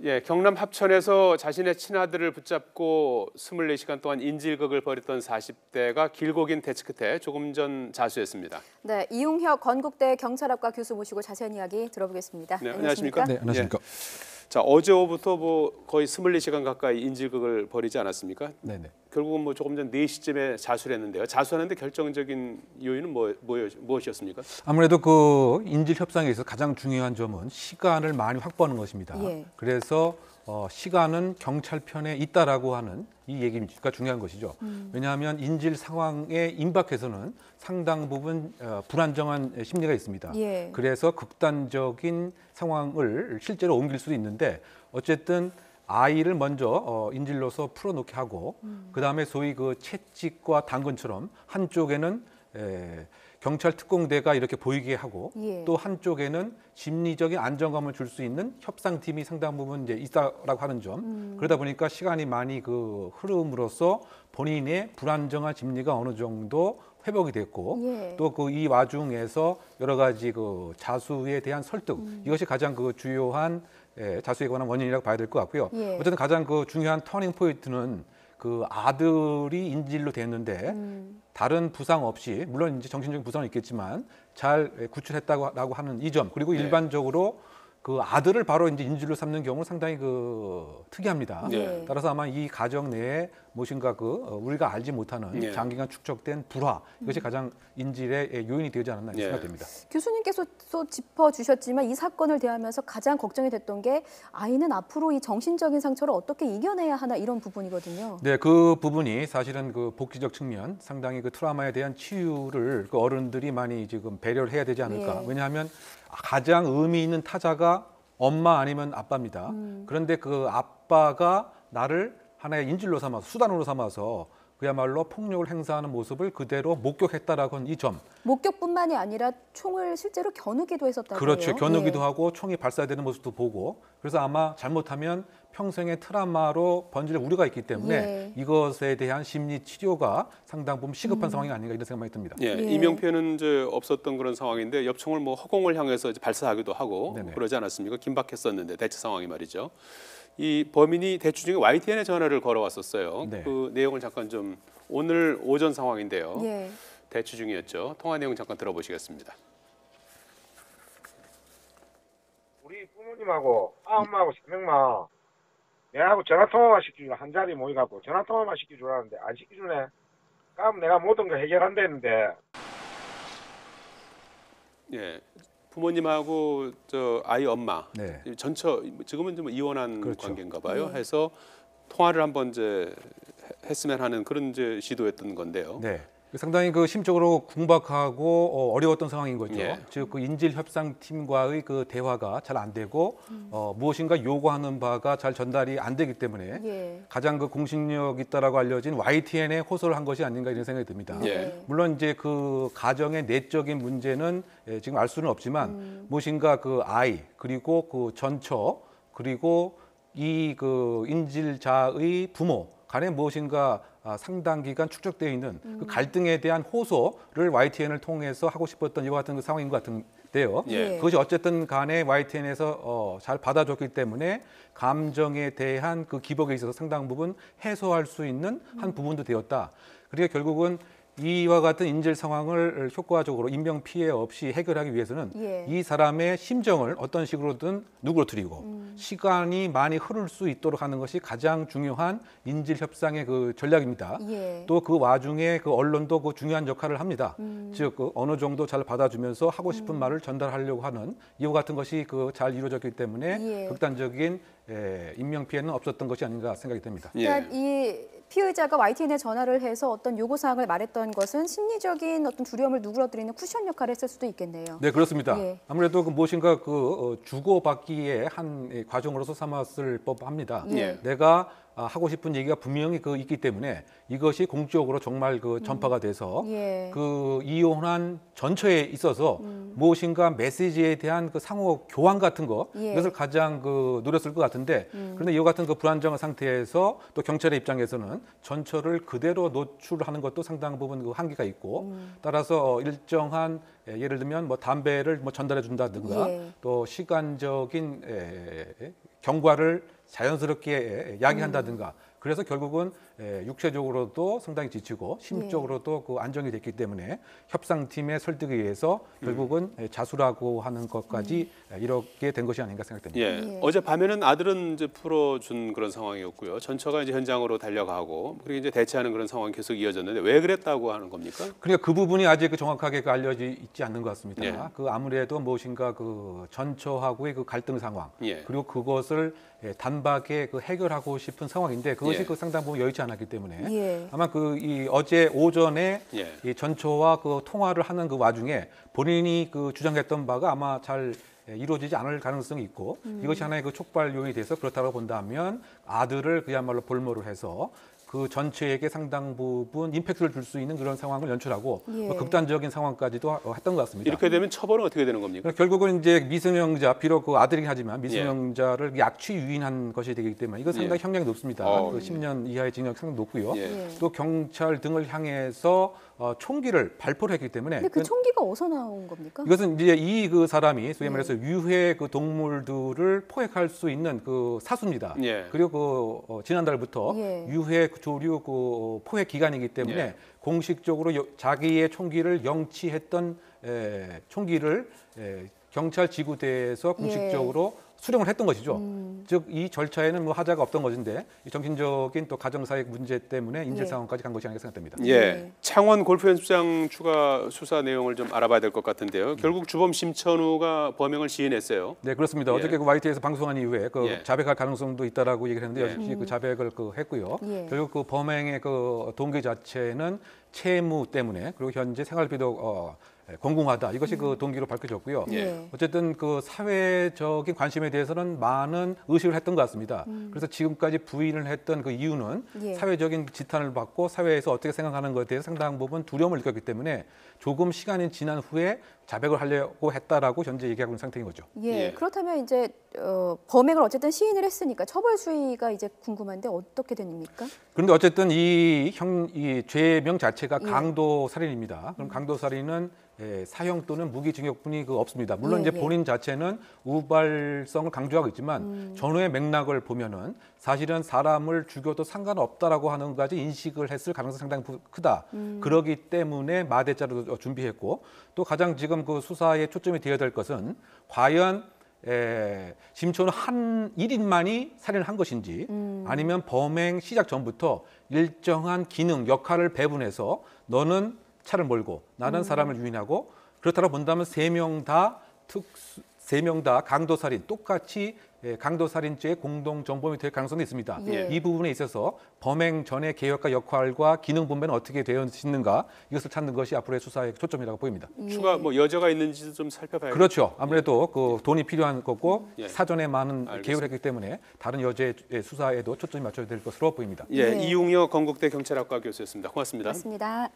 예, 경남 합천에서 자신의 친아들을 붙잡고 24시간 동안 인질극을 벌였던 40대가 길고 긴 대치 끝에 조금 전 자수했습니다. 네, 이용혁 건국대 경찰학과 교수 모시고 자세한 이야기 들어보겠습니다. 네, 안녕하십니까? 네, 안녕하십니까? 자, 어제 오후부터 거의 24시간 가까이 인질극을 벌이지 않았습니까? 네네. 결국은 조금 전 4시쯤에 자수를 했는데요. 자수하는데 결정적인 요인은 무엇이었습니까? 아무래도 그 인질 협상에 있어서 가장 중요한 점은 시간을 많이 확보하는 것입니다. 예. 그래서 시간은 경찰 편에 있다라고 하는 이 얘기가 중요한 것이죠. 왜냐하면 인질 상황에 임박해서는 상당 부분 불안정한 심리가 있습니다. 예. 그래서 극단적인 상황을 실제로 옮길 수도 있는데 어쨌든 아이를 먼저 인질로서 풀어놓게 하고 그다음에 소위 그 채찍과 당근처럼 한쪽에는 경찰 특공대가 이렇게 보이게 하고 예. 또 한쪽에는 심리적인 안정감을 줄 수 있는 협상팀이 상당 부분 이제 있다라고 하는 점. 그러다 보니까 시간이 많이 그 흐름으로써 본인의 불안정한 심리가 어느 정도 회복이 됐고 예. 또 그 이 와중에서 여러 가지 그 자수에 대한 설득 이것이 가장 그 주요한 자수에 관한 원인이라고 봐야 될 것 같고요. 예. 어쨌든 가장 그 중요한 터닝 포인트는 그 아들이 인질로 됐는데 다른 부상 없이 물론 이제 정신적인 부상은 있겠지만 잘 구출했다고 하는 이 점 그리고 일반적으로 그 아들을 바로 이제 인질로 삼는 경우는 상당히 그 특이합니다. 네. 따라서 아마 이 가정 내에 무엇인가 그 우리가 알지 못하는 장기간 축적된 불화 이것이 가장 인질의 요인이 되지 않았나 생각됩니다. 교수님께서 또 짚어주셨지만 이 사건을 대하면서 가장 걱정이 됐던 게 아이는 앞으로 이 정신적인 상처를 어떻게 이겨내야 하나 이런 부분이거든요. 네, 그 부분이 사실은 그 복지적 측면 상당히 그 트라우마에 대한 치유를 그 어른들이 많이 지금 배려를 해야 되지 않을까. 예. 왜냐하면 가장 의미 있는 타자가 엄마 아니면 아빠입니다. 그런데 그 아빠가 나를 하나의 인질로 삼아서 수단으로 삼아서 그야말로 폭력을 행사하는 모습을 그대로 목격했다라고 하는 이 점. 목격뿐만이 아니라 총을 실제로 겨누기도 했었다고요. 그렇죠. 겨누기도 예. 하고 총이 발사되는 모습도 보고 그래서 아마 잘못하면 평생의 트라우마로 번질 우려가 있기 때문에 예. 이것에 대한 심리 치료가 상당 부분 시급한 상황이 아닌가 이런 생각이 듭니다. 예, 예. 이명표는 이제 없었던 그런 상황인데 엽총을 허공을 향해서 이제 발사하기도 하고 네네. 그러지 않았습니까? 긴박했었는데 대치 상황이 말이죠. 이 범인이 대추 중에 YTN에 전화를 걸어왔었어요. 네. 그 내용을 잠깐 좀 오늘 오전 상황인데요. 예. 대치 중이었죠. 통화 내용 잠깐 들어보시겠습니다. 우리 부모님하고 엄마하고 3명만 내하고 전화통화만 시켜주라. 한 자리 모이갖고 전화통화만 시켜주라는데 안 시켜주네. 그럼 내가 모든 거 해결한다는데. 예, 부모님하고 저 아이 엄마 네. 지금은 좀 이혼한 그렇죠. 관계인가 봐요. 네. 해서 통화를 한번 이제 했으면 하는 그런 이제 시도였던 건데요. 네. 상당히 그 심적으로 궁박하고 어려웠던 상황인 거죠. 예. 즉 그 인질 협상 팀과의 그 대화가 잘 안 되고 무엇인가 요구하는 바가 잘 전달이 안 되기 때문에 예. 가장 그 공신력 있다라고 알려진 YTN에 호소를 한 것이 아닌가 이런 생각이 듭니다. 예. 물론 이제 그 가정의 내적인 문제는 지금 알 수는 없지만 무엇인가 그 아이 그리고 그 전처 그리고 이 그 인질자의 부모 간에 무엇인가 상당 기간 축적되어 있는 그 갈등에 대한 호소를 YTN을 통해서 하고 싶었던 이와 같은 그 상황인 것 같은데요. 예. 그것이 어쨌든 간에 YTN에서 잘 받아줬기 때문에 감정에 대한 그 기복에 있어서 상당 부분 해소할 수 있는 한 부분도 되었다. 그러니까 결국은 이와 같은 인질 상황을 효과적으로 인명 피해 없이 해결하기 위해서는 예. 이 사람의 심정을 어떤 식으로든 누그러뜨리고 시간이 많이 흐를 수 있도록 하는 것이 가장 중요한 인질 협상의 그 전략입니다. 예. 또 그 와중에 그 언론도 그 중요한 역할을 합니다. 즉 그 어느 정도 잘 받아주면서 하고 싶은 말을 전달하려고 하는 이와 같은 것이 그 잘 이루어졌기 때문에 예. 극단적인 인명 피해는 없었던 것이 아닌가 생각이 됩니다. 예. 그러니까 이 피의자가 YTN에 전화를 해서 어떤 요구 사항을 말했던 것은 심리적인 어떤 두려움을 누그러뜨리는 쿠션 역할을 했을 수도 있겠네요. 네, 그렇습니다. 예. 아무래도 그 무엇인가 그 주고받기의 한 과정으로서 삼았을 법합니다. 예. 내가 하고 싶은 얘기가 분명히 그 있기 때문에 이것이 공적으로 정말 그 전파가 돼서 예. 그 이혼한 전처에 있어서 무엇인가 메시지에 대한 그 상호 교환 같은 거 예. 이것을 가장 그 노렸을 것 같은데 그런데 이와 같은 그 불안정한 상태에서 또 경찰의 입장에서는 전처를 그대로 노출하는 것도 상당 부분 그 한계가 있고 따라서 일정한 예를 들면 뭐 담배를 뭐 전달해 준다든가 예. 또 시간적인 경과를 자연스럽게 야기한다든가 그래서 결국은 육체적으로도 상당히 지치고 심적으로도 그 안정이 됐기 때문에 협상팀의 설득에 의해서 결국은 자수라고 하는 것까지 이렇게 된 것이 아닌가 생각됩니다. 예. 어제 밤에는 아들은 이제 풀어준 그런 상황이었고요. 전처가 이제 현장으로 달려가고 그리고 이제 대치하는 그런 상황이 계속 이어졌는데 왜 그랬다고 하는 겁니까? 그러니까 그 부분이 아직 정확하게 알려져 있지 않는 것 같습니다. 예. 그 아무래도 무엇인가 그 전처하고의 그 갈등 상황 예. 그리고 그것을 단박에 그 해결하고 싶은 상황인데 그것이 예. 그 상당 부분 여의치 않았기 때문에 예. 아마 이 어제 오전에 예. 이 전처와 그 통화를 하는 그 와중에 본인이 그 주장했던 바가 아마 잘 이루어지지 않을 가능성이 있고 이것이 하나의 그 촉발 요인이 돼서 그렇다고 본다면 아들을 그야말로 볼모로 해서 그 전체에게 상당 부분 임팩트를 줄 수 있는 그런 상황을 연출하고 예. 극단적인 상황까지도 했던 것 같습니다. 이렇게 되면 처벌은 어떻게 되는 겁니까? 그러니까 결국은 이제 미성년자 비록 그 아들이긴 하지만 미성년자를 약취 유인한 것이 되기 때문에 이건 상당히 형량이 높습니다. 그 10년 이하의 징역 상당히 높고요. 예. 또 경찰 등을 향해서 총기를 발포를 했기 때문에 근데 그 총기가 어디서 나온 겁니까? 이것은 이제 이 그 사람이 소위 말해서 유해 그 동물들을 포획할 수 있는 그 사수입니다. 예. 그리고 그 지난달부터 예. 유해 조류 그 포획 기간이기 때문에 예. 공식적으로 자기의 총기를 영치했던 총기를 경찰 지구대에서 공식적으로 수령을 했던 것이죠. 즉 이 절차에는 뭐 하자가 없던 것인데 이 정신적인 또 가정사회 문제 때문에 인질 예. 상황까지 간 것이 아닌가 생각됩니다. 예. 창원 골프 연습장 추가 수사 내용을 좀 알아봐야 될 것 같은데요. 결국 주범 심천우가 범행을 시인했어요. 네, 그렇습니다. 예. 어저께 그 YT에서 방송한 이후에 그 예. 자백할 가능성도 있다라고 얘기를 했는데 예. 역시 그 자백을 그 했고요. 예. 결국 그 범행의 그 동기 자체는 채무 때문에 그리고 현재 생활비도 공공하다. 이것이 그 동기로 밝혀졌고요. 예. 어쨌든 그 사회적인 관심에 대해서는 많은 의식을 했던 것 같습니다. 그래서 지금까지 부인을 했던 그 이유는 예. 사회적인 지탄을 받고 사회에서 어떻게 생각하는 것에 대해서 상당 부분 두려움을 느꼈기 때문에 조금 시간이 지난 후에 자백을 하려고 했다라고 현재 얘기하고 있는 상태인 거죠. 예. 예. 그렇다면 이제 범행을 어쨌든 시인을 했으니까 처벌 수위가 이제 궁금한데 어떻게 됩니까? 그런데 어쨌든 이 죄명 자체가 예. 강도 살인입니다. 그럼 강도 살인은 사형 또는 무기징역뿐이 없습니다. 물론 예, 이제 예. 본인 자체는 우발성을 강조하고 있지만 전후의 맥락을 보면은 사실은 사람을 죽여도 상관없다라고 하는 것까지 인식을 했을 가능성이 상당히 크다. 그러기 때문에 마대자로 준비했고 또 가장 지금 그 수사에 초점이 되어야 될 것은 과연 심천우 한 1인만이 살인을 한 것인지 아니면 범행 시작 전부터 일정한 기능, 역할을 배분해서 너는 차를 몰고 나는 사람을 유인하고 그렇다고 본다면 세 명 다 강도살인 똑같이 강도살인죄의 공동 정범이 될 가능성도 있습니다. 예. 이 부분에 있어서 범행 전의 계획과 역할과 기능 분배는 어떻게 되어 있는가 이것을 찾는 것이 앞으로의 수사의 초점이라고 보입니다. 추가 뭐 여지가 있는지도 좀 살펴봐야겠죠. 그렇죠. 아무래도 그 돈이 필요한 거고 예. 사전에 많은 알겠습니다. 계획을 했기 때문에 다른 여죄의 수사에도 초점이 맞춰야 될 것으로 보입니다. 예, 네. 이용혁 건국대 경찰학과 교수였습니다. 고맙습니다. 맞습니다.